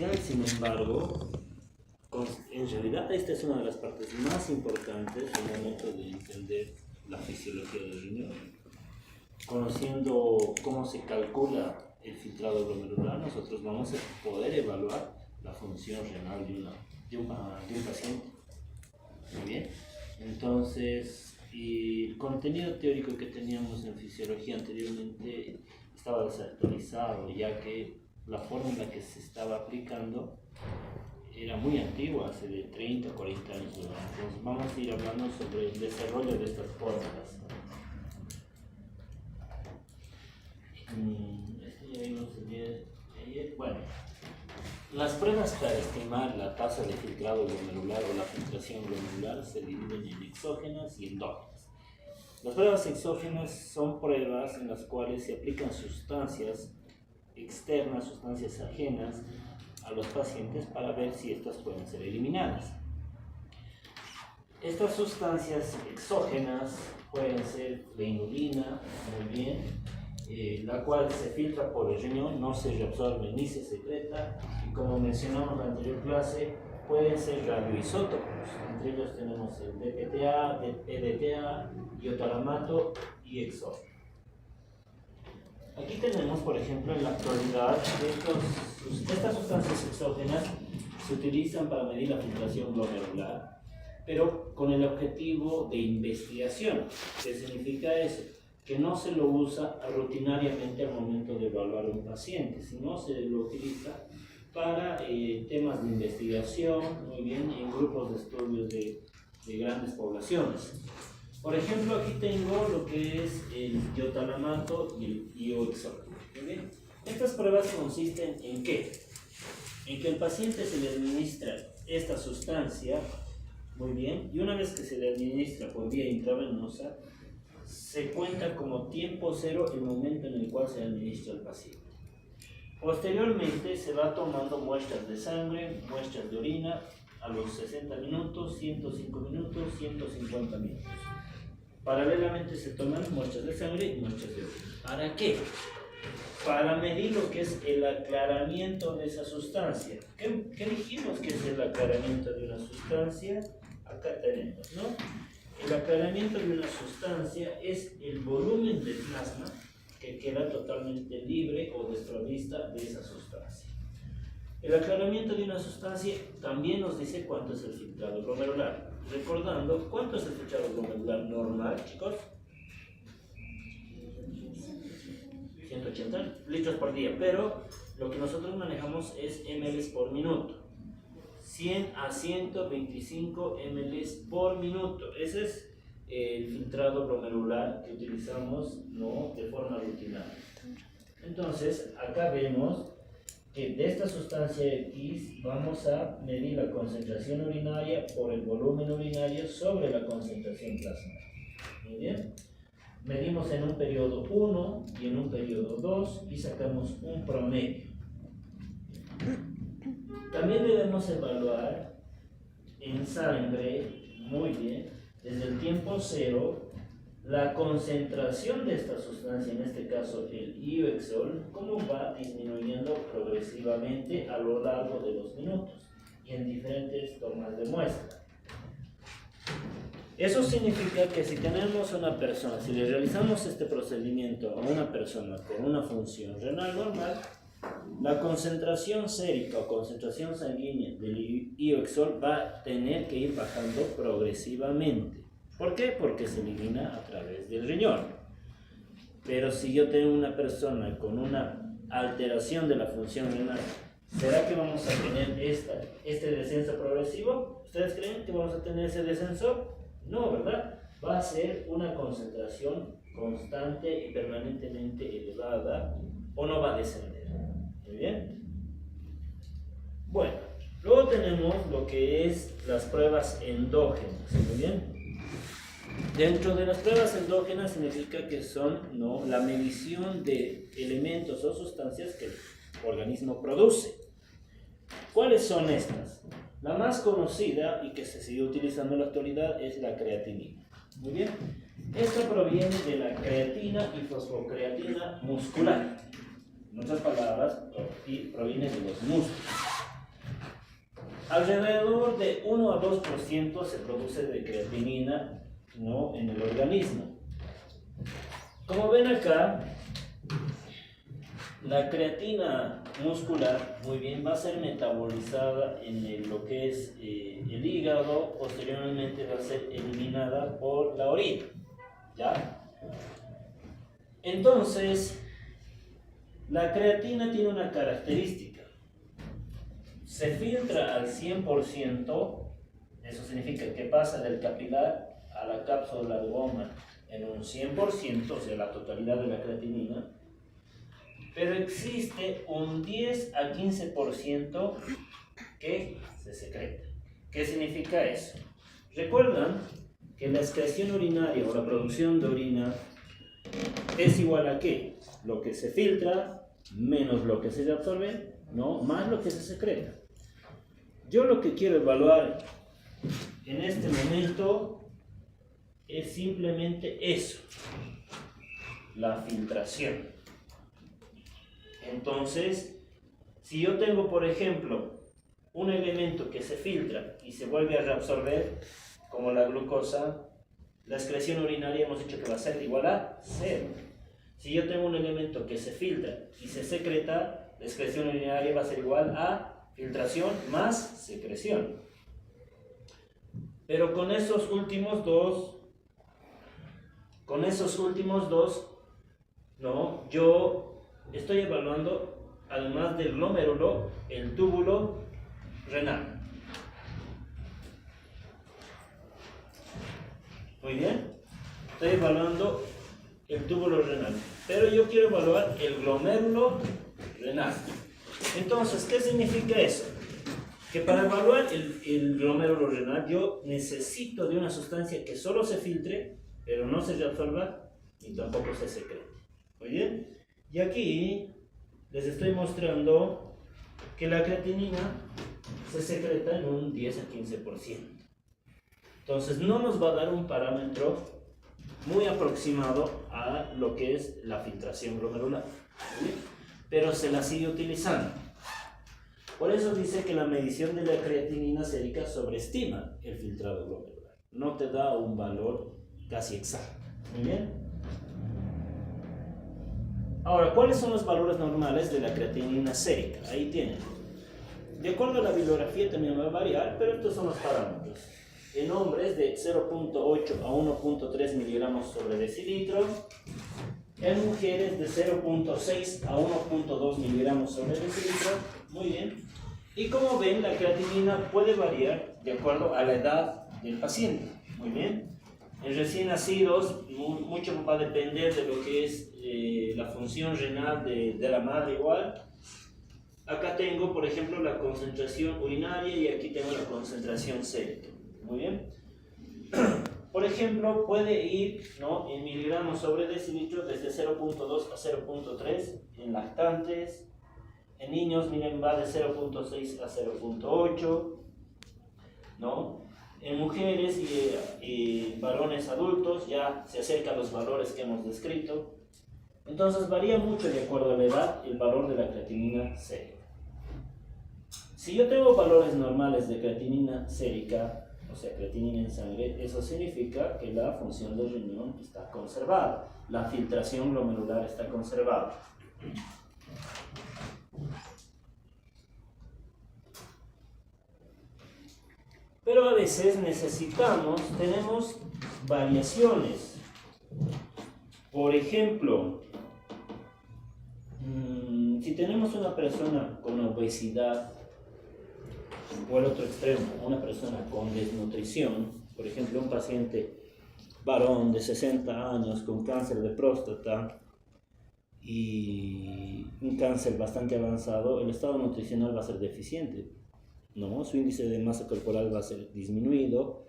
Sin embargo, en realidad esta es una de las partes más importantes al momento de entender la fisiología del riñón. Conociendo cómo se calcula el filtrado glomerular, nosotros vamos a poder evaluar la función renal de un paciente. Muy bien. Entonces, el contenido teórico que teníamos en fisiología anteriormente estaba desactualizado, ya que la fórmula que se estaba aplicando era muy antigua, hace de 30 o 40 años. Entonces vamos a ir hablando sobre el desarrollo de estas fórmulas. Bueno, las pruebas para estimar la tasa de filtrado glomerular o la filtración glomerular se dividen en exógenas y endógenas. Las pruebas exógenas son pruebas en las cuales se aplican sustancias externas, sustancias ajenas a los pacientes para ver si estas pueden ser eliminadas. Estas sustancias exógenas pueden ser la inulina, muy bien, la cual se filtra por el riñón, no se reabsorbe ni se secreta, y como mencionamos en la anterior clase, pueden ser radioisótopos. Entre ellos tenemos el DPTA, EDTA, iotalamato y exógeno. Aquí tenemos, por ejemplo, en la actualidad, estas sustancias exógenas se utilizan para medir la filtración glomerular, pero con el objetivo de investigación. ¿Qué significa eso? Que no se lo usa rutinariamente al momento de evaluar a un paciente, sino se lo utiliza para temas de investigación, muy bien, en grupos de estudios de grandes poblaciones. Por ejemplo, aquí tengo lo que es el iotalamato y el ioexógeno. Estas pruebas consisten en ¿qué? En que al paciente se le administra esta sustancia, muy bien, y una vez que se le administra por vía intravenosa, se cuenta como tiempo cero el momento en el cual se administra al paciente. Posteriormente se va tomando muestras de sangre, muestras de orina a los 60 minutos, 105 minutos, 150 minutos. Paralelamente se toman muestras de sangre y muestras de orina. ¿Para qué? Para medir lo que es el aclaramiento de esa sustancia. ¿Qué dijimos que es el aclaramiento de una sustancia? Acá tenemos, ¿no? El aclaramiento de una sustancia es el volumen de plasma que queda totalmente libre o desprovista de esa sustancia. El aclaramiento de una sustancia también nos dice cuánto es el filtrado glomerular. Recordando, ¿cuánto es el filtrado glomerular normal, chicos? 180 litros por día, pero lo que nosotros manejamos es ml por minuto. 100 a 125 ml por minuto. Ese es el filtrado glomerular que utilizamos, ¿no?, de forma rutinaria. Entonces, acá vemos que de esta sustancia X vamos a medir la concentración urinaria por el volumen urinario sobre la concentración plasmática. Muy bien. Medimos en un periodo 1 y en un periodo 2 y sacamos un promedio. También debemos evaluar en sangre, muy bien, desde el tiempo cero, la concentración de esta sustancia, en este caso el ioexol, cómo va disminuyendo progresivamente a lo largo de los minutos y en diferentes tomas de muestra. Eso significa que si tenemos una persona, si le realizamos este procedimiento a una persona con una función renal normal, la concentración sérica o concentración sanguínea del ioexol va a tener que ir bajando progresivamente. ¿Por qué? Porque se elimina a través del riñón. Pero si yo tengo una persona con una alteración de la función renal, ¿será que vamos a tener este descenso progresivo? ¿Ustedes creen que vamos a tener ese descenso? No, ¿verdad? Va a ser una concentración constante y permanentemente elevada, o no va a descender. Muy bien. Bueno, luego tenemos lo que es las pruebas endógenas. Muy bien. Dentro de las pruebas endógenas significa que son, ¿no?, la medición de elementos o sustancias que el organismo produce. ¿Cuáles son estas? La más conocida y que se sigue utilizando en la actualidad es la creatinina. Muy bien. Esta proviene de la creatina y fosfocreatina muscular. En otras palabras, proviene de los músculos. alrededor de 1 a 2% se produce de creatinina, ¿no?, en el organismo. Como ven acá, la creatina muscular, muy bien, va a ser metabolizada en lo que es el hígado, posteriormente va a ser eliminada por la orina, ¿ya? Entonces, la creatina tiene una característica. Se filtra al 100%, eso significa que pasa del capilar a la cápsula de goma en un 100%, o sea, la totalidad de la creatinina, pero existe un 10 a 15% que se secreta. ¿Qué significa eso? Recuerdan que la excreción urinaria o la producción de orina es igual a ¿qué? Lo que se filtra menos lo que se absorbe, ¿no?, más lo que se secreta. Yo lo que quiero evaluar en este momento es simplemente eso, la filtración. Entonces, si yo tengo, por ejemplo, un elemento que se filtra y se vuelve a reabsorber, como la glucosa, la excreción urinaria hemos dicho que va a ser igual a 0. Si yo tengo un elemento que se filtra y se secreta, la excreción urinaria va a ser igual a filtración más secreción. Pero con esos últimos dos, ¿no?, yo estoy evaluando, además del glomérulo, el túbulo renal. Muy bien, estoy evaluando el túbulo renal, pero yo quiero evaluar el glomérulo renal. Entonces, ¿qué significa eso? Que para evaluar el glomérulo renal yo necesito de una sustancia que solo se filtre, pero no se reabsorba y tampoco se secrete. Muy bien, y aquí les estoy mostrando que la creatinina se secreta en un 10 a 15%. Entonces no nos va a dar un parámetro muy aproximado a lo que es la filtración glomerular, ¿sí?, pero se la sigue utilizando. Por eso dice que la medición de la creatinina sérica sobreestima el filtrado glomerular, no te da un valor casi exacto. Muy bien. Ahora, ¿cuáles son los valores normales de la creatinina sérica? Ahí tienen. De acuerdo a la bibliografía también va a variar, pero estos son los parámetros. En hombres de 0.8 a 1.3 miligramos sobre decilitro. En mujeres de 0.6 a 1.2 miligramos sobre decilitro. Muy bien. Y como ven, la creatinina puede variar de acuerdo a la edad del paciente. Muy bien. En recién nacidos, mucho va a depender de lo que es la función renal de la madre igual. Acá tengo, por ejemplo, la concentración urinaria y aquí tengo la concentración sérica. Muy bien. Por ejemplo, puede ir, ¿no?, en miligramos sobre decilitro desde 0.2 a 0.3 en lactantes. En niños, miren, va de 0.6 a 0.8, ¿no? En mujeres y varones adultos ya se acerca a los valores que hemos descrito. Entonces varía mucho de acuerdo a la edad el valor de la creatinina sérica. Si yo tengo valores normales de creatinina sérica, o sea, creatinina en sangre, eso significa que la función del riñón está conservada, la filtración glomerular está conservada. Pero a veces tenemos variaciones. Por ejemplo, si tenemos una persona con obesidad, o el otro extremo, una persona con desnutrición, por ejemplo, un paciente varón de 60 años con cáncer de próstata y un cáncer bastante avanzado, el estado nutricional va a ser deficiente, ¿no? Su índice de masa corporal va a ser disminuido,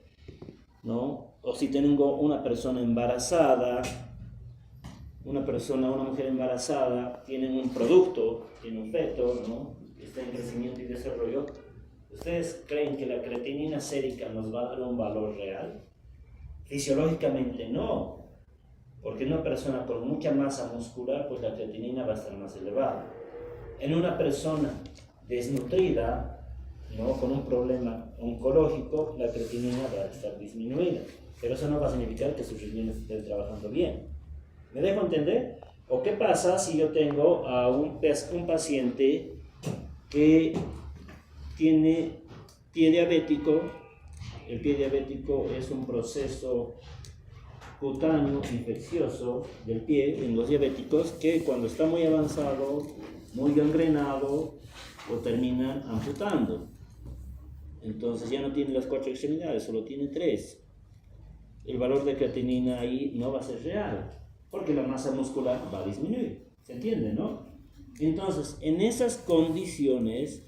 ¿no? O si tengo una persona embarazada, una mujer embarazada, tiene un producto, tiene un feto, ¿no?, que está en crecimiento y desarrollo. ¿Ustedes creen que la creatinina sérica nos va a dar un valor real? Fisiológicamente no, porque en una persona con mucha masa muscular, pues la creatinina va a estar más elevada. En una persona desnutrida, ¿no? Con un problema oncológico, la creatinina va a estar disminuida. Pero eso no va a significar que sus riñones estén trabajando bien. ¿Me dejo entender? ¿O qué pasa si yo tengo a un paciente que tiene pie diabético? El pie diabético es un proceso cutáneo infeccioso del pie en los diabéticos que cuando está muy avanzado, muy gangrenado, lo terminan amputando. Entonces ya no tiene las 4 extremidades, solo tiene 3. El valor de creatinina ahí no va a ser real, porque la masa muscular va a disminuir. ¿Se entiende, no? Entonces, en esas condiciones,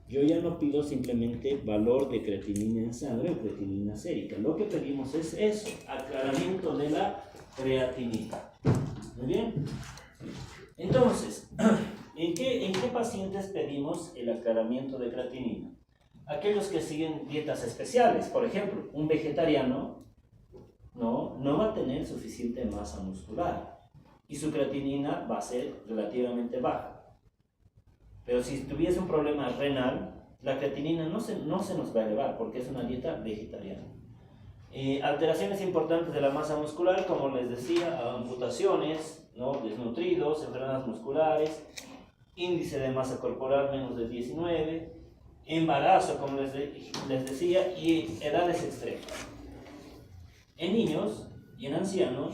yo ya no pido simplemente valor de creatinina en sangre o creatinina sérica. Lo que pedimos es eso, aclaramiento de la creatinina. ¿Muy bien? Entonces, ¿en qué pacientes pedimos el aclaramiento de creatinina? Aquellos que siguen dietas especiales. Por ejemplo, un vegetariano no va a tener suficiente masa muscular y su creatinina va a ser relativamente baja. Pero si tuviese un problema renal, la creatinina no se nos va a elevar porque es una dieta vegetariana. Alteraciones importantes de la masa muscular, como les decía, amputaciones, desnutridos, enfermedades musculares, índice de masa corporal menos de 19, embarazo, como les decía, y edades extremas. En niños y en ancianos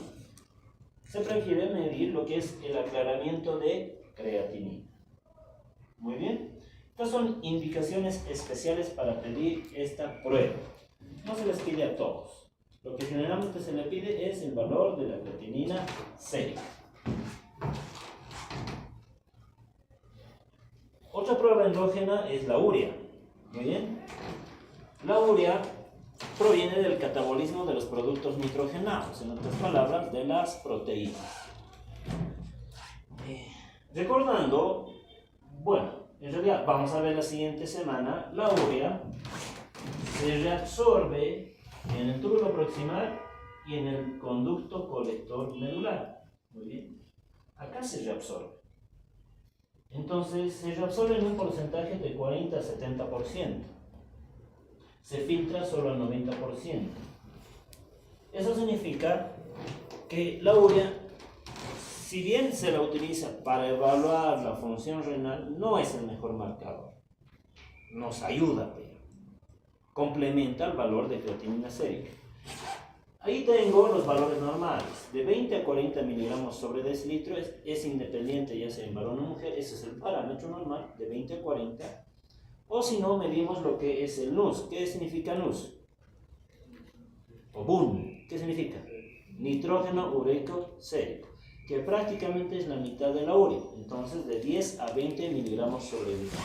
se prefiere medir lo que es el aclaramiento de creatinina. Muy bien. Estas son indicaciones especiales para pedir esta prueba. No se les pide a todos. Lo que generalmente se le pide es el valor de la creatinina sérica. Otra prueba endógena es la urea. Muy bien. La urea proviene del catabolismo de los productos nitrogenados, en otras palabras, de las proteínas. Recordando, bueno, en realidad vamos a ver la siguiente semana, la urea se reabsorbe en el túbulo proximal y en el conducto colector medular. Muy bien. Acá se reabsorbe. Entonces, se reabsorbe en un porcentaje de 40 a 70%. Se filtra solo al 90%. Eso significa que la urea, si bien se la utiliza para evaluar la función renal, no es el mejor marcador. Nos ayuda, pero complementa el valor de creatinina sérica. Ahí tengo los valores normales. De 20 a 40 miligramos sobre decilitro es independiente, ya sea en varón o mujer. Ese es el parámetro normal, de 20 a 40. O si no, medimos lo que es el NUS. ¿Qué significa NUS? O BUN. ¿Qué significa? Nitrógeno ureico sérico, que prácticamente es la mitad de la urea. Entonces, de 10 a 20 miligramos sobre litro.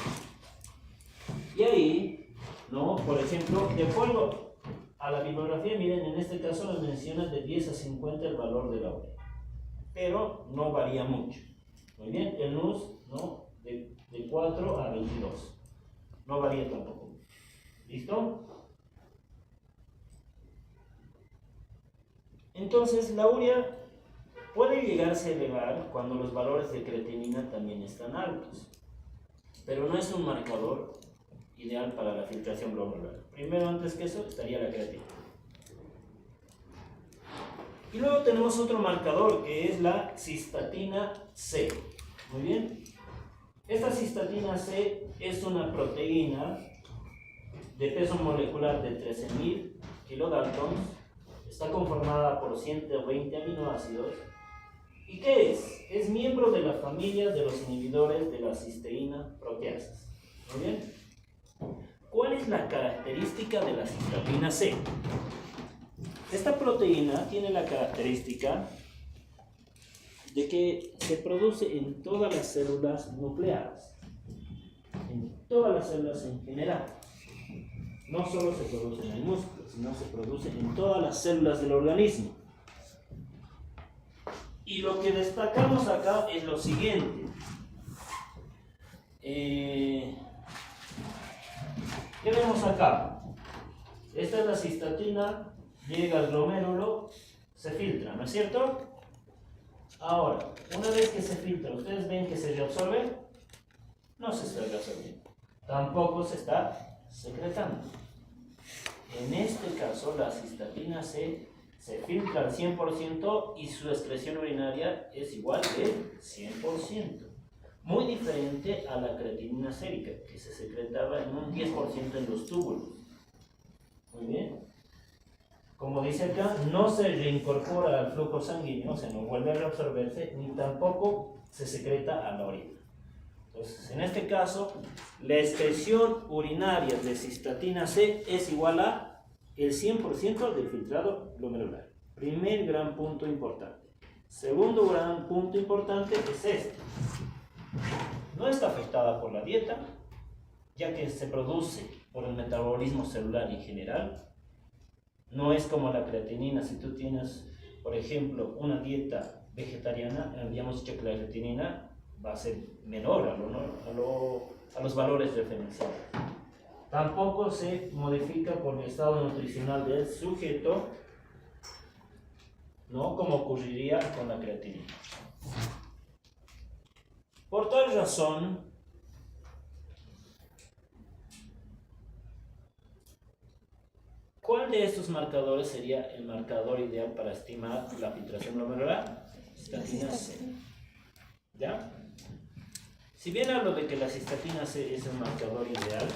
Y ahí, por ejemplo, de acuerdo a la bibliografía, miren, en este caso nos menciona de 10 a 50 el valor de la urea. Pero no varía mucho. Muy bien, el NUS, de 4 a 22. No varía tampoco. ¿Listo? Entonces, la urea puede llegarse a elevar cuando los valores de creatinina también están altos, pero no es un marcador ideal para la filtración glomerular. Primero, antes que eso, estaría la creatinina. Y luego tenemos otro marcador que es la cistatina C. Muy bien. Esta cistatina C es una proteína de peso molecular de 13.000 kilodaltons. Está conformada por 120 aminoácidos. ¿Y qué es? Es miembro de la familia de los inhibidores de la cisteína proteasas. Muy bien. ¿Cuál es la característica de la cistatina C? Esta proteína tiene la característica de que se produce en todas las células nucleares, en todas las células en general. No solo se produce en el músculo, sino se produce en todas las células del organismo. Y lo que destacamos acá es lo siguiente. ¿Qué vemos acá? Esta es la cistatina, llega al glomérulo, se filtra, ¿no es cierto? Ahora, una vez que se filtra, ¿ustedes ven que se reabsorbe? No se está reabsorbiendo. Tampoco se está secretando. En este caso, la cistatina C se filtra al 100% y su excreción urinaria es igual de 100%. Muy diferente a la creatinina sérica, que se secretaba en un 10% en los túbulos. Muy bien. Como dice acá, no se reincorpora al flujo sanguíneo, o sea, no vuelve a reabsorberse, ni tampoco se secreta a la orina. Entonces, en este caso, la excreción urinaria de cistatina C es igual a el 100% del filtrado glomerular. Primer gran punto importante. Segundo gran punto importante es este. No está afectada por la dieta, ya que se produce por el metabolismo celular en general. No es como la creatinina. Si tú tienes, por ejemplo, una dieta vegetariana, habíamos dicho que la creatinina va a ser menor a los valores referenciales. Tampoco se modifica por el estado nutricional del sujeto, ¿no? Como ocurriría con la creatinina. Por tal razón, ¿cuál de estos marcadores sería el marcador ideal para estimar la filtración glomerular? Cistatina C. ¿Ya? Si bien hablo de que la cistatina C es el marcador ideal,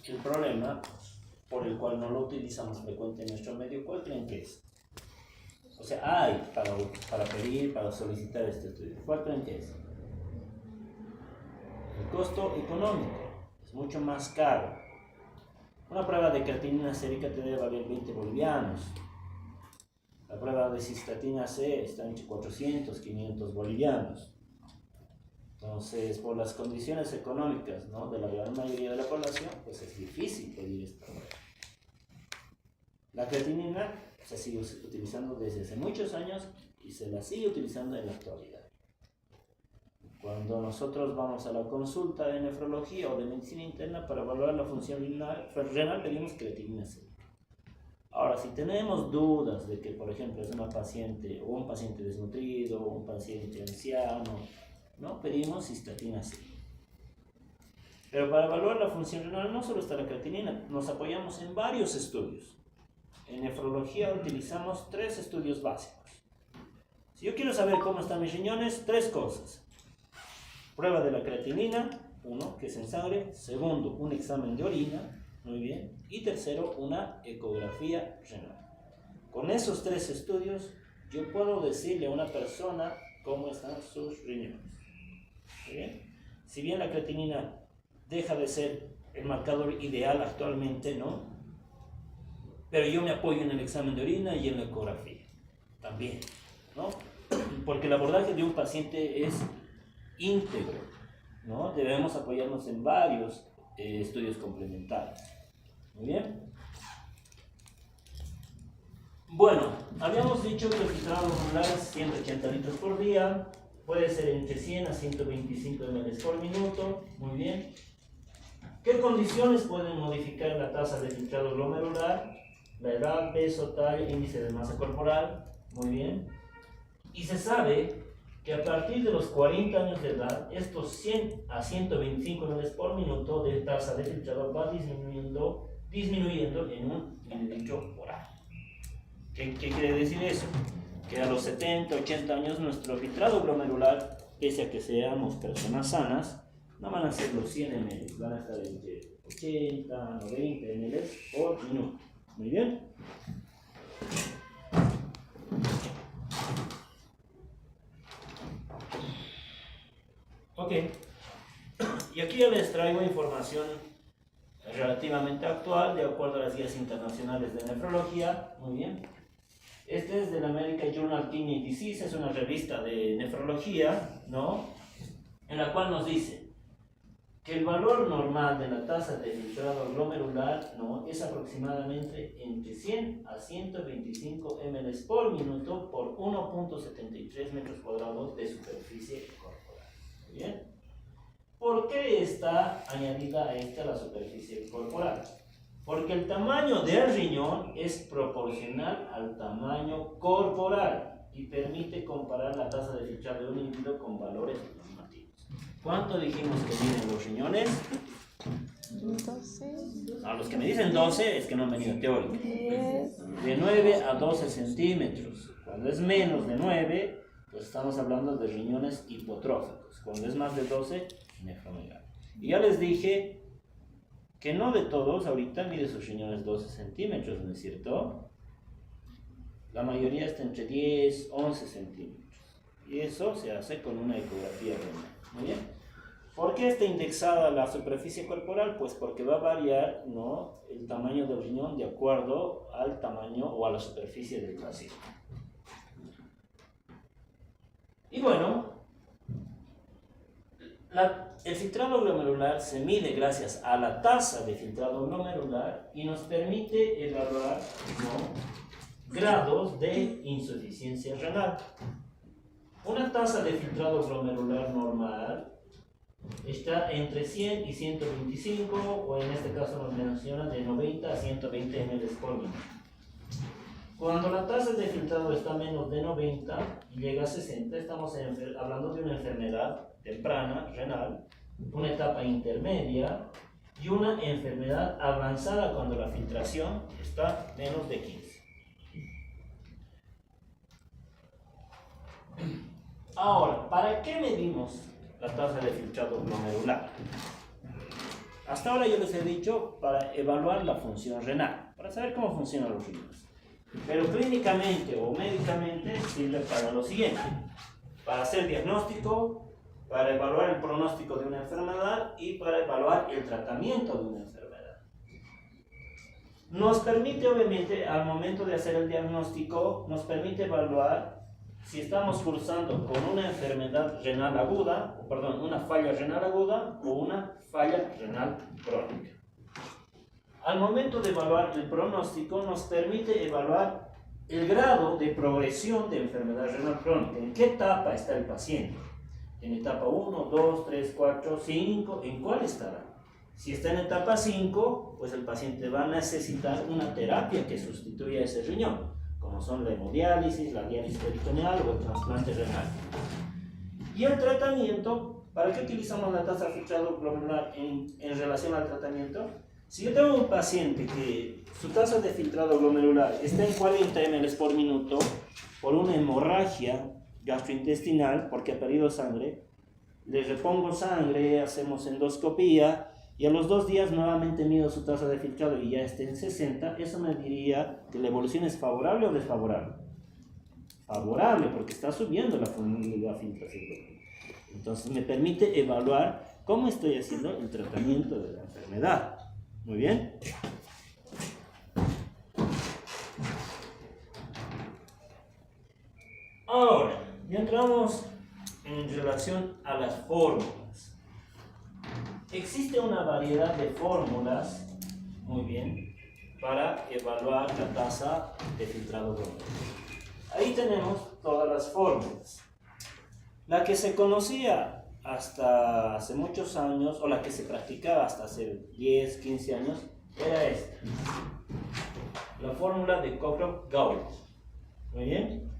el problema por el cual no lo utilizamos frecuente en nuestro medio, ¿cuál creen que es? O sea, hay para pedir, para solicitar este estudio. ¿Cuál creen que es? El costo económico. Es mucho más caro. Una prueba de creatinina sérica te debe valer 20 bolivianos. La prueba de cistatina C está entre 400 y 500 bolivianos. Entonces, por las condiciones económicas, ¿no?, de la gran mayoría de la población, pues es difícil pedir esta prueba. La creatinina se sigue utilizando desde hace muchos años y se la sigue utilizando en la actualidad. Cuando nosotros vamos a la consulta de nefrología o de medicina interna para evaluar la función renal, pedimos creatinina C. Ahora, si tenemos dudas de que, por ejemplo, es una paciente o un paciente desnutrido o un paciente anciano, ¿no?, pedimos cistatina C. Pero para evaluar la función renal no solo está la creatinina, nos apoyamos en varios estudios. En nefrología utilizamos 3 estudios básicos. Si yo quiero saber cómo están mis riñones, 3 cosas. Prueba de la creatinina, 1, que es en sangre. Segundo, un examen de orina, muy bien. Y tercero, una ecografía renal. Con esos 3 estudios, yo puedo decirle a una persona cómo están sus riñones. Muy bien. Si bien la creatinina deja de ser el marcador ideal actualmente, ¿no?, pero yo me apoyo en el examen de orina y en la ecografía también, ¿no?, porque el abordaje de un paciente es íntegro, ¿no? Debemos apoyarnos en varios estudios complementarios. Muy bien. Bueno, habíamos dicho que el filtrado glomerular es 180 litros por día, puede ser entre 100 a 125 ml por minuto. Muy bien. ¿Qué condiciones pueden modificar la tasa de filtrado glomerular? La edad, peso, talla, índice de masa corporal. Muy bien. Y se sabe que a partir de los 40 años de edad, estos 100 a 125 ml por minuto de tasa de filtrado va disminuyendo en un mililitro por año. ¿Qué quiere decir eso? Que a los 70, 80 años nuestro filtrado glomerular, pese a que seamos personas sanas, no van a ser los 100 ml, van a estar entre 80, 90 ml por minuto. Muy bien. Ok. Y aquí yo les traigo información relativamente actual, de acuerdo a las guías internacionales de nefrología. Muy bien. Este es del American Journal Kidney Disease, es una revista de nefrología, ¿no?, en la cual nos dice que el valor normal de la tasa de filtrado glomerular, ¿no?, es aproximadamente entre 100 a 125 ml por minuto por 1.73 metros cuadrados de superficie corporal. ¿Muy bien? ¿Por qué está añadida a esta la superficie corporal? Porque el tamaño del riñón es proporcional al tamaño corporal y permite comparar la tasa de filtrado de un individuo con valores normativos. ¿Cuánto dijimos que miden los riñones? 12. A los que me dicen 12 es que no han venido teórico. 10. De 9 a 12 centímetros. Cuando es menos de 9, pues estamos hablando de riñones hipotróficos. Cuando es más de 12, nefromegalia. Y ya les dije que no de todos ahorita mide sus riñones 12 centímetros, ¿no es cierto? La mayoría está entre 10, 11 centímetros. Y eso se hace con una ecografía renal. Muy bien. ¿Por qué está indexada la superficie corporal? Pues porque va a variar, ¿no?, el tamaño del riñón de acuerdo al tamaño o a la superficie del paciente. Y bueno, el filtrado glomerular se mide gracias a la tasa de filtrado glomerular y nos permite evaluar, ¿no?, grados de insuficiencia renal. Una tasa de filtrado glomerular normal está entre 100 y 125, o en este caso nos menciona de 90 a 120 ml por minuto. Cuando la tasa de filtrado está menos de 90 y llega a 60, estamos hablando de una enfermedad temprana renal, una etapa intermedia y una enfermedad avanzada cuando la filtración está menos de 15. Ahora, ¿para qué medimos la tasa de filtrado glomerular? Hasta ahora yo les he dicho para evaluar la función renal, para saber cómo funcionan los riñones. Pero clínicamente o médicamente sirve para lo siguiente: para hacer diagnóstico, para evaluar el pronóstico de una enfermedad y para evaluar el tratamiento de una enfermedad. Nos permite, obviamente, al momento de hacer el diagnóstico, nos permite evaluar si estamos cursando con una enfermedad renal aguda, perdón, una falla renal aguda o una falla renal crónica. Al momento de evaluar el pronóstico, nos permite evaluar el grado de progresión de enfermedad renal crónica. ¿En qué etapa está el paciente? ¿En etapa 1, 2, 3, 4, 5? ¿En cuál estará? Si está en etapa 5, pues el paciente va a necesitar una terapia que sustituya ese riñón, como son la hemodiálisis, la diálisis peritoneal o el trasplante renal. Y el tratamiento, ¿para qué utilizamos la tasa de filtrado glomerular en relación al tratamiento? Si yo tengo un paciente que su tasa de filtrado glomerular está en 40 ml por minuto por una hemorragia gastrointestinal porque ha perdido sangre, le repongo sangre, hacemos endoscopía y a los 2 días nuevamente mido su tasa de filtrado y ya está en 60, eso me diría que la evolución es favorable o desfavorable. Favorable, porque está subiendo la filtración. Entonces me permite evaluar cómo estoy haciendo el tratamiento de la enfermedad. Muy bien. Ahora, ya entramos en relación a las fórmulas. Existe una variedad de fórmulas, muy bien, para evaluar la tasa de filtrado glomerular. Ahí tenemos todas las fórmulas. La que se conocía hasta hace muchos años, o la que se practicaba hasta hace 10, 15 años, era esta. La fórmula de Cockcroft-Gault. Muy bien.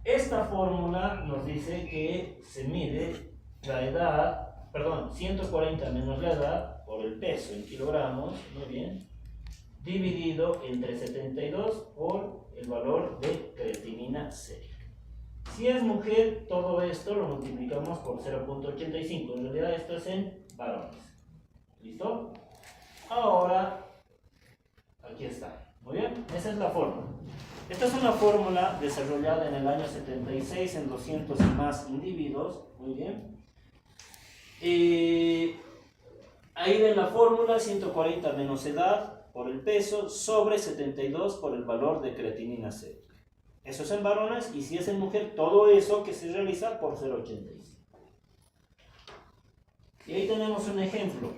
Esta fórmula nos dice que se mide la edad, 140 menos la edad por el peso en kilogramos, muy bien, dividido entre 72 por el valor de creatinina sérica. Si es mujer, todo esto lo multiplicamos por 0.85. En realidad esto es en varones. ¿Listo? Ahora, aquí está. Muy bien, esa es la fórmula. Esta es una fórmula desarrollada en el año 76 en 200 y más individuos. Muy bien. Ahí ven la fórmula: 140 menos edad por el peso sobre 72 por el valor de creatinina sérica. Eso es en varones, y si es en mujer, todo eso que se realiza por 0.85. Y ahí tenemos un ejemplo.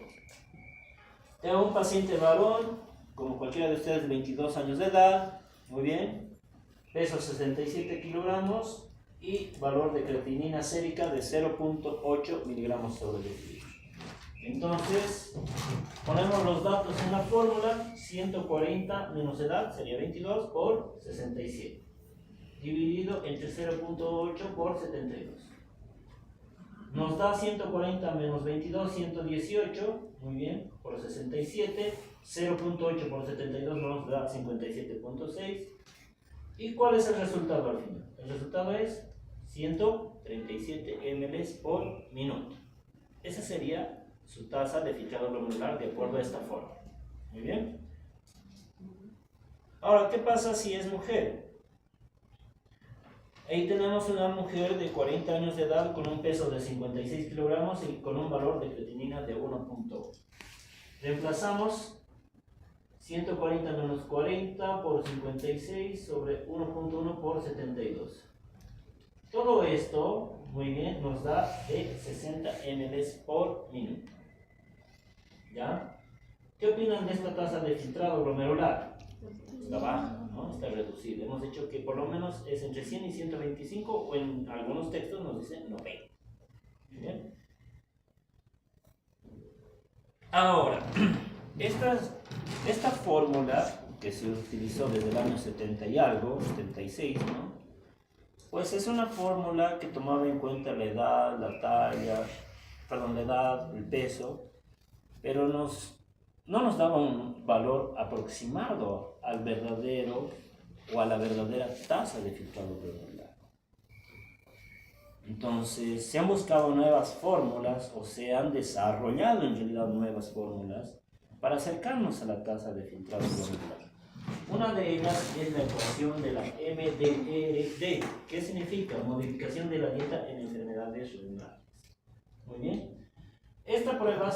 Tengo un paciente varón, como cualquiera de ustedes, de 22 años de edad, muy bien, peso 67 kilogramos y valor de creatinina sérica de 0.8 miligramos sobre decilitro. Entonces, ponemos los datos en la fórmula: 140 menos edad sería 22 por 67. Dividido entre 0.8 por 72. Nos da 140 menos 22, 118, muy bien, por 67, 0.8 por 72 nos da 57.6. ¿Y cuál es el resultado al final? El resultado es 137 ml por minuto. Esa sería su tasa de filtrado glomerular de acuerdo a esta forma. Muy bien. Ahora, ¿qué pasa si es mujer? Ahí tenemos una mujer de 40 años de edad con un peso de 56 kilogramos y con un valor de creatinina de 1.1. Reemplazamos 140 menos 40 por 56 sobre 1.1 por 72. Todo esto, muy bien, nos da de 60 ml por minuto. ¿Ya? ¿Qué opinan de esta tasa de filtrado glomerular? Está baja, ¿no? Está reducida. Hemos dicho que por lo menos es entre 100 y 125, o en algunos textos nos dicen 90. ¿Bien? Ahora, esta fórmula que se utilizó desde el año 70 y algo, 76, ¿no? Pues es una fórmula que tomaba en cuenta la edad, la edad, el peso, pero no nos daba un valor aproximado al verdadero o a la verdadera tasa de filtrado glomerular. Entonces, se han buscado nuevas fórmulas o se han desarrollado en realidad nuevas fórmulas para acercarnos a la tasa de filtrado glomerular. Una de ellas es la ecuación de la MDRD, que significa modificación de la dieta en enfermedades renales. Muy bien. Esta prueba,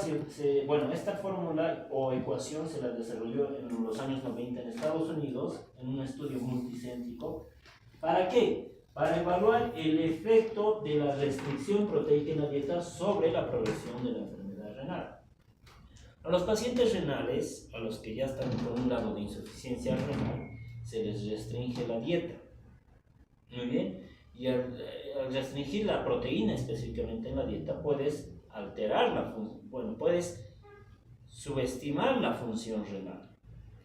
esta fórmula o ecuación se la desarrolló en los años 90 en Estados Unidos, en un estudio multicéntrico. ¿Para qué? Para evaluar el efecto de la restricción proteica en la dieta sobre la progresión de la enfermedad renal. A los pacientes renales, a los que ya están con un grado de insuficiencia renal, se les restringe la dieta. Muy bien. Y al restringir la proteína específicamente en la dieta, puedes alterar puedes subestimar la función renal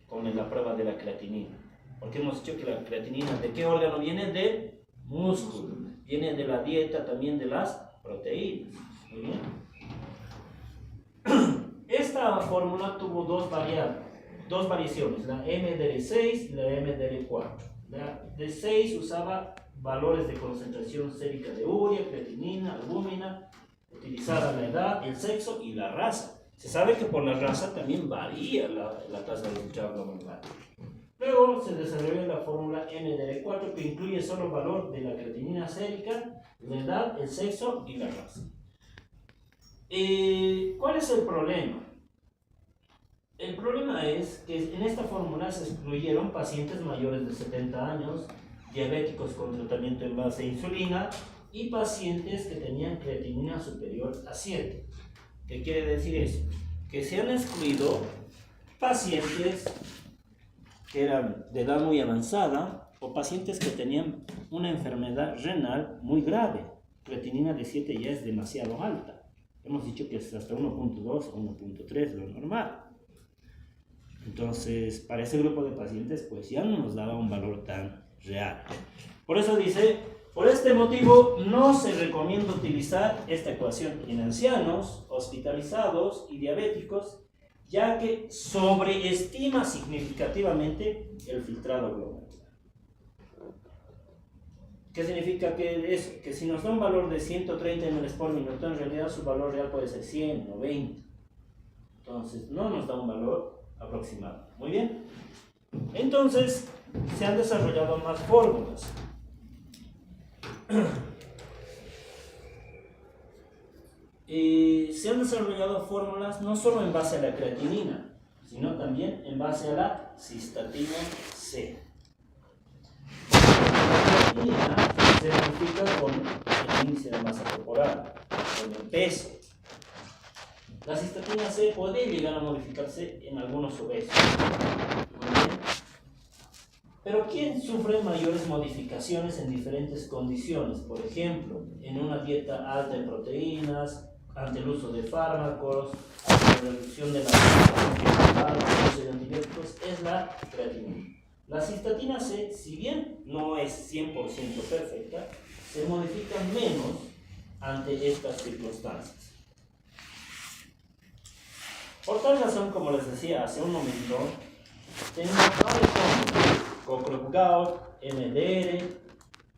con la prueba de la creatinina. Porque hemos dicho que la creatinina, ¿de qué órgano viene? Del músculo. Viene de la dieta, también de las proteínas. Muy bien. Esta fórmula tuvo dos variaciones, la MDR6 y la MDR4. La D6 usaba valores de concentración sérica de urea, creatinina, albúmina, utilizada la edad, el sexo y la raza. Se sabe que por la raza también varía la tasa de filtrado glomerular. Luego se desarrolló la fórmula MDR4 que incluye solo el valor de la creatinina sérica, la edad, el sexo y la raza. ¿Cuál es el problema? El problema es que en esta fórmula se excluyeron pacientes mayores de 70 años, diabéticos con tratamiento en base a insulina y pacientes que tenían creatinina superior a 7. ¿Qué quiere decir eso? Que se han excluido pacientes que eran de edad muy avanzada o pacientes que tenían una enfermedad renal muy grave. Creatinina de 7 ya es demasiado alta. Hemos dicho que es hasta 1.2 o 1.3 lo normal. Entonces, para ese grupo de pacientes, pues ya no nos daba un valor tan real. Por eso dice, por este motivo no se recomienda utilizar esta ecuación en ancianos, hospitalizados y diabéticos, ya que sobreestima significativamente el filtrado glomerular. ¿Qué significa que eso? Que si nos da un valor de 130 ml por minuto, en realidad su valor real puede ser 100 o 20. Entonces, no nos da un valor aproximado. Muy bien. Entonces, se han desarrollado más fórmulas. Se han desarrollado fórmulas no solo en base a la creatinina, sino también en base a la cistatina C. La creatinina se modifica con el índice de masa corporal, con el peso. La cistatina C puede llegar a modificarse en algunos obesos. Pero ¿quién sufre mayores modificaciones en diferentes condiciones? Por ejemplo, en una dieta alta en proteínas, ante el uso de fármacos, ante la reducción de la uso de antibióticos, es la creatinina. La cistatina C, si bien no es 100% perfecta, se modifica menos ante estas circunstancias. Por tal razón, como les decía hace un momento, tengo varias fórmulas, Cockcroft-Gault, MDR,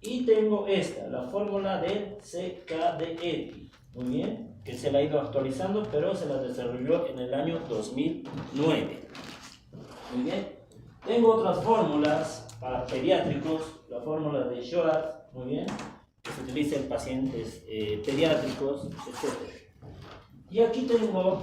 y tengo esta, la fórmula del CKD-EPI, muy bien, que se la ha ido actualizando, pero se la desarrolló en el año 2009. Muy bien. Tengo otras fórmulas para pediátricos, la fórmula de Schwartz, muy bien, que se utiliza en pacientes pediátricos, etc. Y aquí tengo,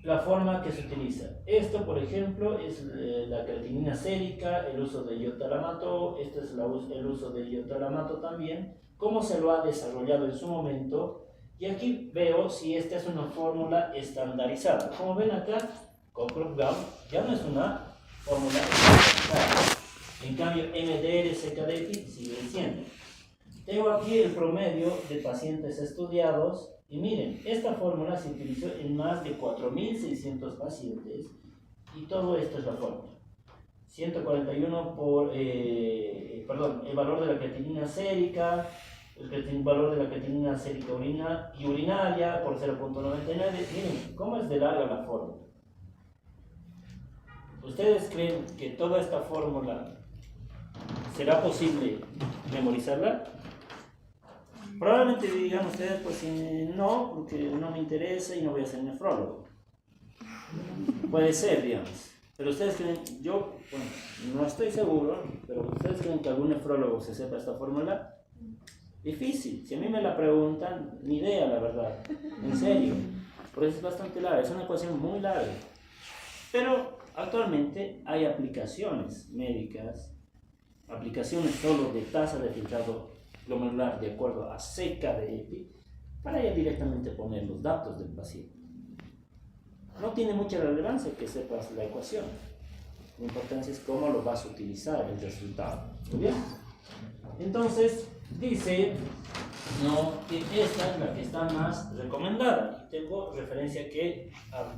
la forma que se utiliza. Esto, por ejemplo, es la creatinina sérica, el uso de iotalamato, este es el uso de iotalamato también, cómo se lo ha desarrollado en su momento, y aquí veo si esta es una fórmula estandarizada. Como ven acá, Cockcroft-Gault ya no es una fórmula estandarizada. En cambio, MDR, CKD-EPI siguen siendo. Tengo aquí el promedio de pacientes estudiados. Y miren, esta fórmula se utilizó en más de 4.600 pacientes y todo esto es la fórmula. 141 el valor de la creatinina sérica, el valor de la creatinina sérica urinaria por 0.99. Miren, ¿cómo es de larga la fórmula? ¿Ustedes creen que toda esta fórmula será posible memorizarla? Probablemente digan ustedes, pues no, porque no me interesa y no voy a ser nefrólogo. Puede ser, digamos. Pero ustedes creen, yo, bueno, no estoy seguro, pero ustedes creen que algún nefrólogo se sepa esta fórmula. Difícil. Si a mí me la preguntan, ni idea, la verdad. En serio. Por eso es bastante larga, es una ecuación muy larga. Pero actualmente hay aplicaciones médicas, aplicaciones solo de tasa de filtrado glomerular de acuerdo a CKD-EPI, para ya directamente poner los datos del paciente. No tiene mucha relevancia que sepas la ecuación. La importancia es cómo lo vas a utilizar el resultado. ¿Muy bien? Entonces, dice que esta es la que está más recomendada. Y tengo referencia que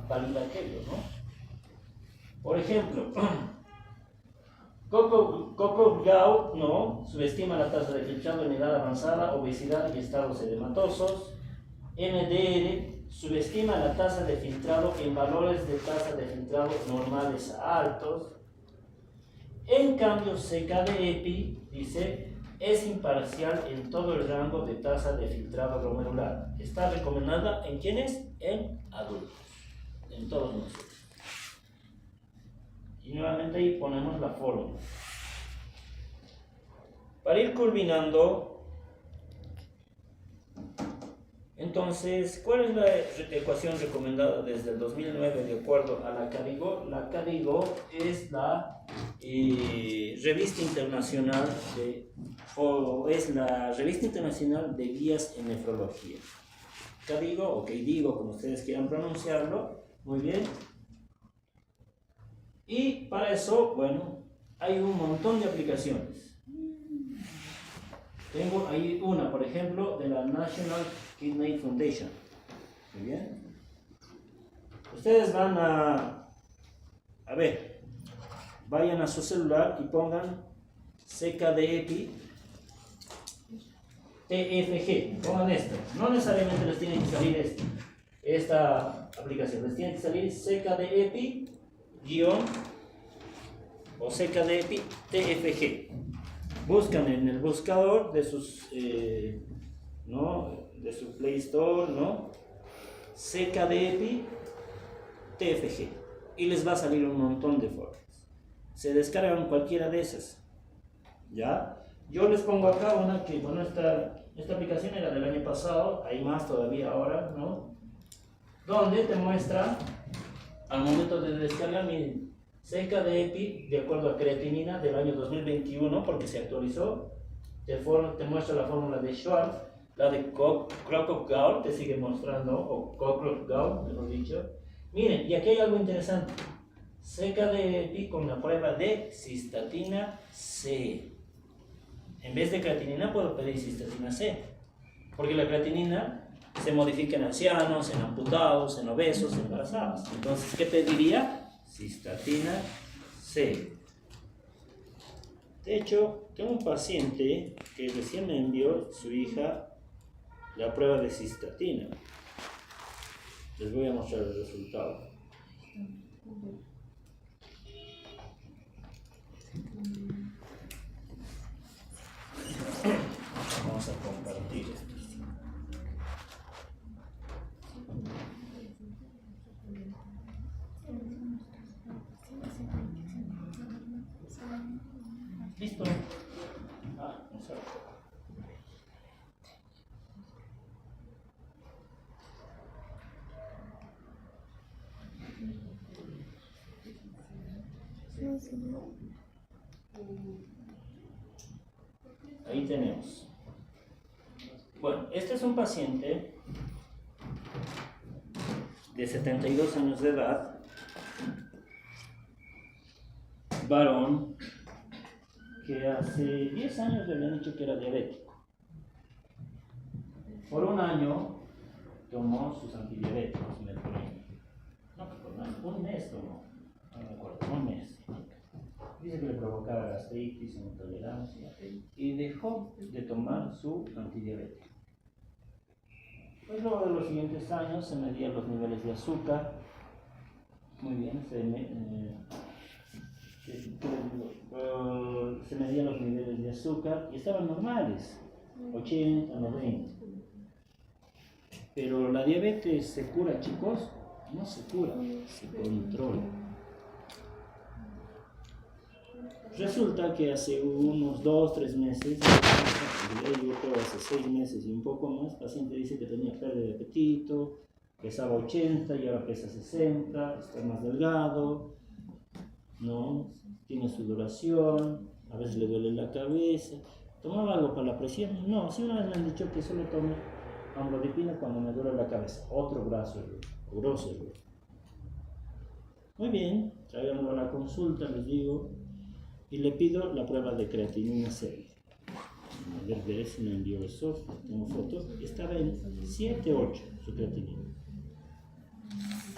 valida aquello, ¿no? Por ejemplo, Cockcroft-Gault subestima la tasa de filtrado en edad avanzada, obesidad y estados edematosos. MDR subestima la tasa de filtrado en valores de tasa de filtrado normales a altos. En cambio, CKD-EPI dice es imparcial en todo el rango de tasa de filtrado glomerular. Está recomendada en ¿quiénes? En adultos, en todos nosotros. Y nuevamente ahí ponemos la fórmula. Para ir culminando, entonces, ¿cuál es la ecuación recomendada desde el 2009 de acuerdo a la CADIGO? La CADIGO es la revista internacional es la revista internacional de guías en nefrología. CADIGO o KDIGO, como ustedes quieran pronunciarlo, muy bien. Y para eso, bueno, hay un montón de aplicaciones. Tengo ahí una, por ejemplo, de la National Kidney Foundation. Muy bien. Ustedes van a ver, vayan a su celular y pongan CKD-EPI TFG. Pongan esto. No necesariamente les tiene que salir esta aplicación. Les tiene que salir CKD-EPI o CKD-EPI TFG. Buscan en el buscador de sus de su Play Store, CKD-EPI TFG, y les va a salir un montón de formas. Se descargan cualquiera de esas. ¿Ya? Yo les pongo acá una que, bueno, esta aplicación era del año pasado, hay más todavía ahora, donde te muestra al momento de descargar, miren, CKD-EPI de acuerdo a creatinina del año 2021, porque se actualizó. Te muestra la fórmula de Schwartz, la de Cockcroft-Gault, te sigue mostrando, o Cockcroft-Gault, mejor dicho. Miren, y aquí hay algo interesante. CKD-EPI con la prueba de cistatina C. En vez de creatinina puedo pedir cistatina C, porque la creatinina se modifica en ancianos, en amputados, en obesos, en embarazados. Entonces, ¿qué pediría? Cistatina C. De hecho, tengo un paciente que recién me envió su hija la prueba de cistatina. Les voy a mostrar el resultado. Vamos a compartir esto. ¿Listo? Exacto. Ahí tenemos. Bueno, este es un paciente de 72 años de edad, varón, que hace 10 años le habían dicho que era diabético. Por un año tomó sus antidiabéticos, metformina. No, por un año, un mes tomó, no me acuerdo, un mes. Dice que le provocaba gastritis, intolerancia, y dejó de tomar su antidiabético. Pues luego de los siguientes años se medían los niveles de azúcar. Muy bien, se medían los niveles de azúcar y estaban normales, 80, 90. Pero la diabetes se cura, chicos, no se cura, se controla. Resulta que hace unos 2-3 meses, yo creo hace 6 meses y un poco más, el paciente dice que tenía pérdida de apetito, pesaba 80 y ahora pesa 60, está más delgado, ¿no? Tiene sudoración, a veces le duele la cabeza. ¿Tomaba algo para la presión? No, sí, una vez me han dicho que solo tome amlodipina cuando me duele la cabeza. Otro grosso error. Muy bien, tráiganlo a la consulta, les digo, y le pido la prueba de creatinina seria. A ver si me envió eso, tengo fotos. Estaba en 7, 8 su creatinina.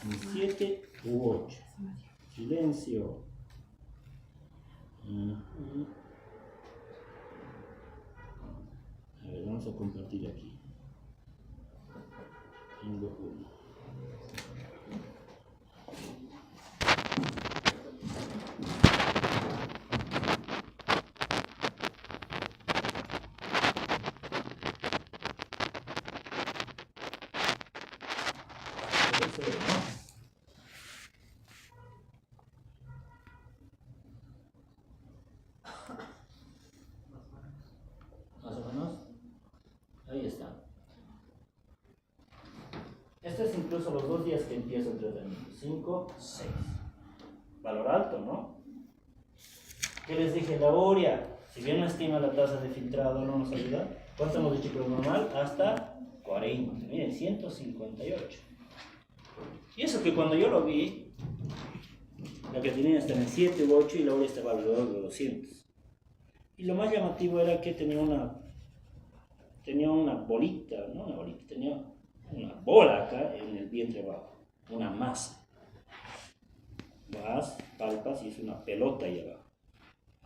En 7 u 8. Silencio. A ver, vamos a compartir aquí. Tengo uno. Más o menos. Ahí está. Este es incluso los 2 días que empieza el tratamiento. 5, 6. Valor alto, ¿no? ¿Qué les dije? La urea, si bien no estima la tasa de filtrado, no nos ayuda. ¿Cuánto hemos dicho que es normal? Hasta 40. Miren, 158. Y eso que cuando yo lo vi, la creatinina estaba en 7 u 8 y la urea estaba alrededor de 200. Y lo más llamativo era que tenía una bolita, no una bolita, tenía una bola acá en el vientre abajo, una masa. Vas, palpas y es una pelota ahí abajo.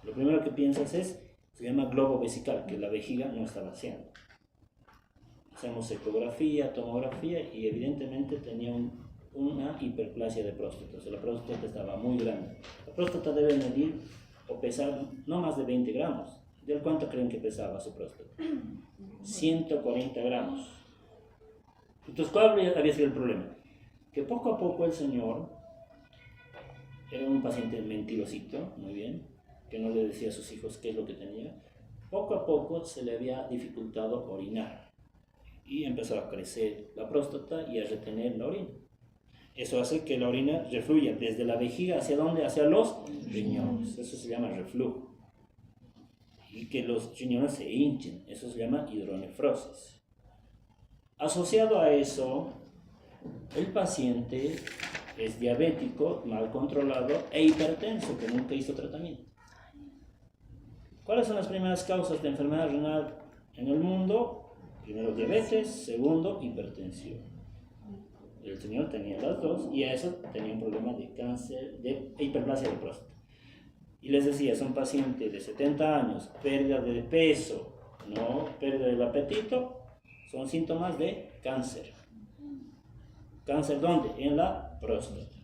Lo primero que piensas se llama globo vesical, que la vejiga no está vaciando. Hacemos ecografía, tomografía y evidentemente tenía una hiperplasia de próstata, o sea, la próstata estaba muy grande. La próstata debe medir o pesar no más de 20 gramos. ¿De cuánto creen que pesaba su próstata? 140 gramos. Entonces, ¿cuál había sido el problema? Que poco a poco el señor era un paciente mentirosito, muy bien, que no le decía a sus hijos qué es lo que tenía. Poco a poco se le había dificultado orinar y empezó a crecer la próstata y a retener la orina. Eso hace que la orina refluya desde la vejiga hacia ¿dónde? Hacia los riñones. Eso se llama reflujo. Y que los riñones se hinchen. Eso se llama hidronefrosis. Asociado a eso, el paciente es diabético, mal controlado e hipertenso, que nunca hizo tratamiento. ¿Cuáles son las primeras causas de enfermedad renal en el mundo? Primero diabetes, segundo hipertensión. El señor tenía las dos y a eso tenía un problema de cáncer, de hiperplasia de próstata. Y les decía, es un paciente de 70 años, pérdida de peso, no pérdida del apetito, son síntomas de cáncer. ¿Cáncer dónde? En la próstata.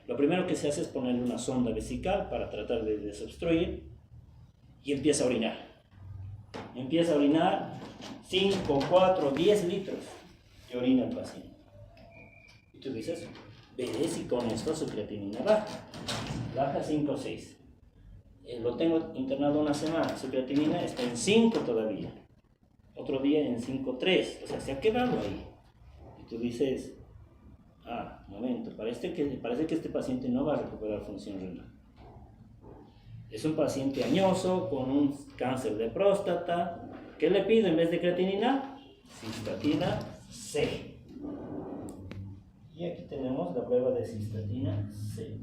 Lo primero que se hace es ponerle una sonda vesical para tratar de desobstruir y empieza a orinar. Empieza a orinar 5, 4, 10 litros que orina el paciente. Y tú dices, veré si con esto su creatinina baja 5 o 6. Lo tengo internado una semana, su creatinina está en 5 todavía. Otro día en 5,3, o sea, se ha quedado ahí. Y tú dices, momento, parece que este paciente no va a recuperar función renal. Es un paciente añoso con un cáncer de próstata. ¿Qué le pido en vez de creatinina? Cistatina C. Y aquí tenemos la prueba de cistatina C.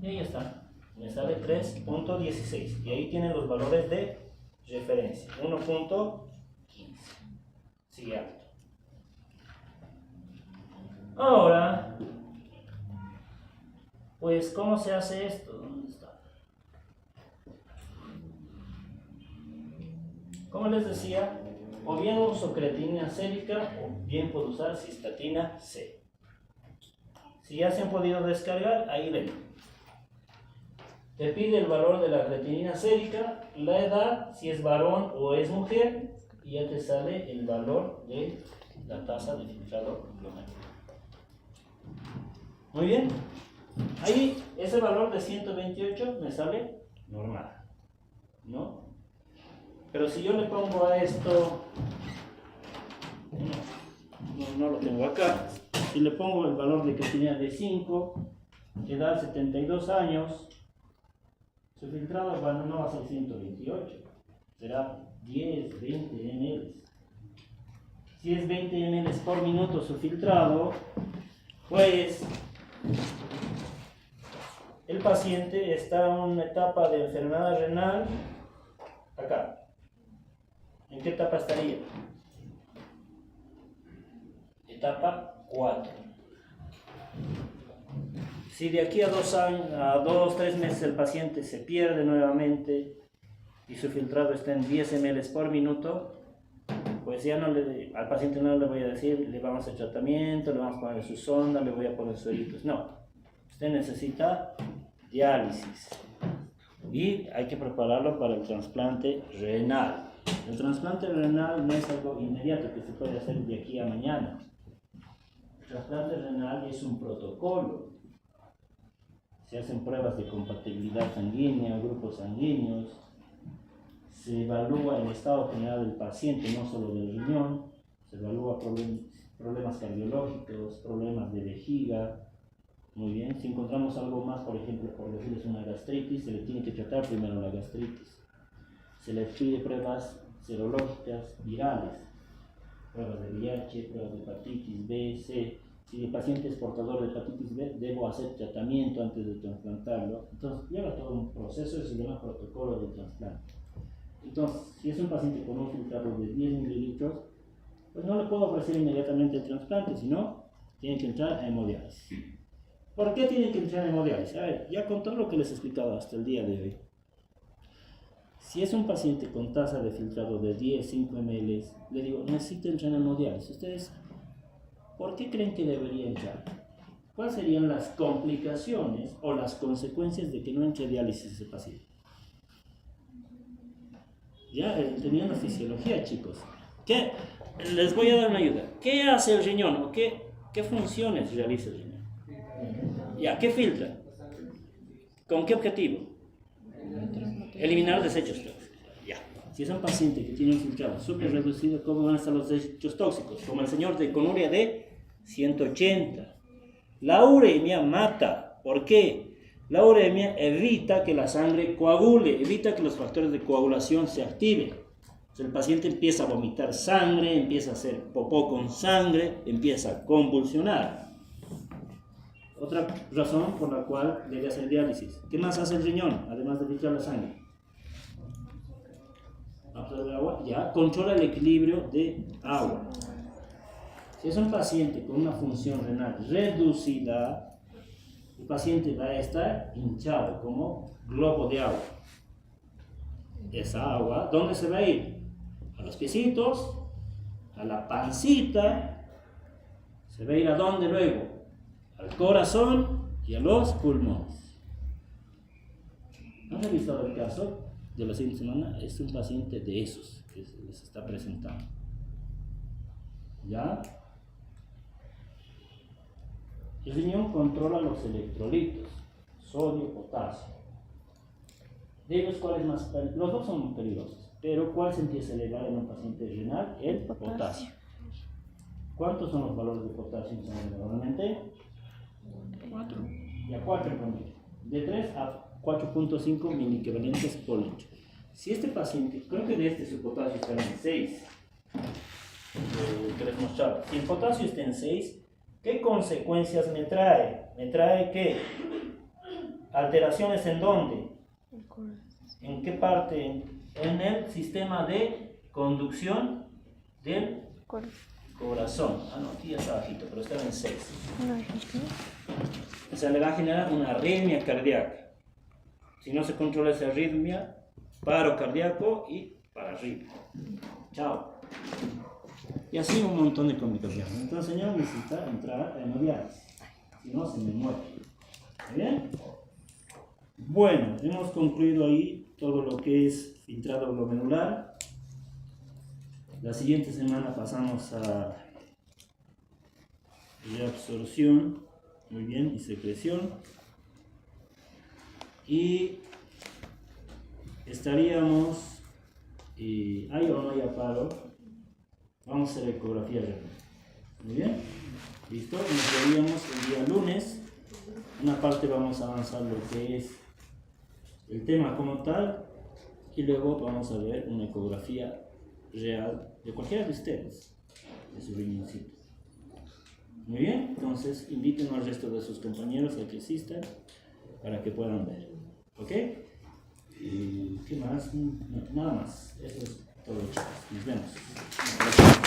Y ahí está. Me sale 3.16. Y ahí tienen los valores de referencia. 1.15. Sigue alto. Ahora, pues, ¿cómo se hace esto? ¿Dónde está? Como les decía, o bien uso creatinina sérica o bien puedo usar cistatina C. Si ya se han podido descargar, ahí ven. Te pide el valor de la creatinina sérica, la edad, si es varón o es mujer, y ya te sale el valor de la tasa de filtrado glomerular. Muy bien. Ahí ese valor de 128 me sale normal, ¿no? Pero si yo le pongo a esto, no lo tengo acá, si le pongo el valor de creatinina de 5, edad 72 años, su filtrado no va a ser 128, será 10, 20 ml. Si es 20 ml por minuto su filtrado, pues el paciente está en una etapa de enfermedad renal acá. ¿En qué etapa estaría? Etapa 4. Si de aquí a 2-3 meses el paciente se pierde nuevamente y su filtrado está en 10 ml por minuto, pues ya al paciente no le voy a decir, le vamos a hacer tratamiento, le vamos a poner su sonda, le voy a poner su eritos. No, usted necesita diálisis y hay que prepararlo para el trasplante renal. El trasplante renal no es algo inmediato que se puede hacer de aquí a mañana. El trasplante renal es un protocolo. Se hacen pruebas de compatibilidad sanguínea, grupos sanguíneos, se evalúa el estado general del paciente, no solo del riñón, se evalúa problemas cardiológicos, problemas de vejiga. Muy bien, si encontramos algo más, por ejemplo, por decirles una gastritis, se le tiene que tratar primero la gastritis. Se le pide pruebas serológicas virales, pruebas de VIH, pruebas de hepatitis B, C. Si el paciente es portador de hepatitis B, debo hacer tratamiento antes de trasplantarlo. Entonces, lleva todo un proceso, se llama protocolo de trasplante. Entonces, si es un paciente con un filtrado de 10 mililitros, pues no le puedo ofrecer inmediatamente el trasplante, sino tiene que entrar a hemodiálisis. ¿Por qué tiene que entrar a hemodiálisis? A ver, ya con todo lo que les he explicado hasta el día de hoy, si es un paciente con tasa de filtrado de 10-5 ml, le digo, necesita entrar a hemodiálisis. ¿Ustedes por qué creen que debería entrar? ¿Cuáles serían las complicaciones o las consecuencias de que no entre a diálisis ese paciente? Ya entendiendo fisiología, chicos. ¿Qué? Les voy a dar una ayuda. ¿Qué hace el riñón? ¿O qué funciones realiza el riñón? Ya, ¿qué filtra? ¿Con qué objetivo? Eliminar desechos tóxicos. Ya. Si es un paciente que tiene un filtrado súper reducido, ¿cómo van a estar los desechos tóxicos? Como el señor con urea de 180. La uremia mata. ¿Por qué? La uremia evita que la sangre coagule, evita que los factores de coagulación se activen. Entonces el paciente empieza a vomitar sangre, empieza a hacer popó con sangre, empieza a convulsionar. Otra razón por la cual debe hacer diálisis. ¿Qué más hace el riñón, además de filtrar la sangre? Absorbe agua, ya, controla el equilibrio de agua. Si es un paciente con una función renal reducida, el paciente va a estar hinchado como globo de agua. esa agua, ¿dónde se va a ir? A los piecitos, a la pancita, se va a ir a dónde luego? Al corazón y a los pulmones. ¿Han revisado el caso de la siguiente semana? Es un paciente de esos que se está presentando. ¿Ya? El riñón controla los electrolitos, sodio, potasio. De ellos, ¿cuál es más peligroso? Los dos son peligrosos, pero ¿cuál se empieza a elevar en un paciente renal? El potasio. ¿Cuántos son los valores de potasio normalmente? 4. Y a 4 en promedio. De 3 a 4.5 miliequivalentes por litro. Si este paciente, creo que de su potasio está en 6, que les mostraba. Si el potasio está en 6, ¿qué consecuencias me trae? Me trae que alteraciones en dónde? ¿En qué parte? En el sistema de conducción del corazón. Ah, no, aquí ya está bajito, pero está en 6. O sea, le va a generar una arritmia cardíaca. Si no se controla esa arritmia, paro cardíaco y para arriba. Chao. Y así un montón de complicaciones. Entonces, señor, necesita entrar a hemodiálisis. Si no, se me muere. ¿Está bien? Bueno, hemos concluido ahí todo lo que es filtrado glomerular. La siguiente semana pasamos a reabsorción, muy bien, y secreción. Y estaríamos, hay o no hay paro, vamos a hacer ecografía renal. Muy bien, listo. Nos veríamos el día lunes. Una parte vamos a avanzar lo que es el tema como tal, y luego vamos a ver una ecografía real de cualquiera de ustedes, de su riñoncito. Muy bien, entonces inviten al resto de sus compañeros a que asistan para que puedan ver. ¿Ok? ¿Y qué más? Nada más. Eso es todo, chicos. Nos vemos.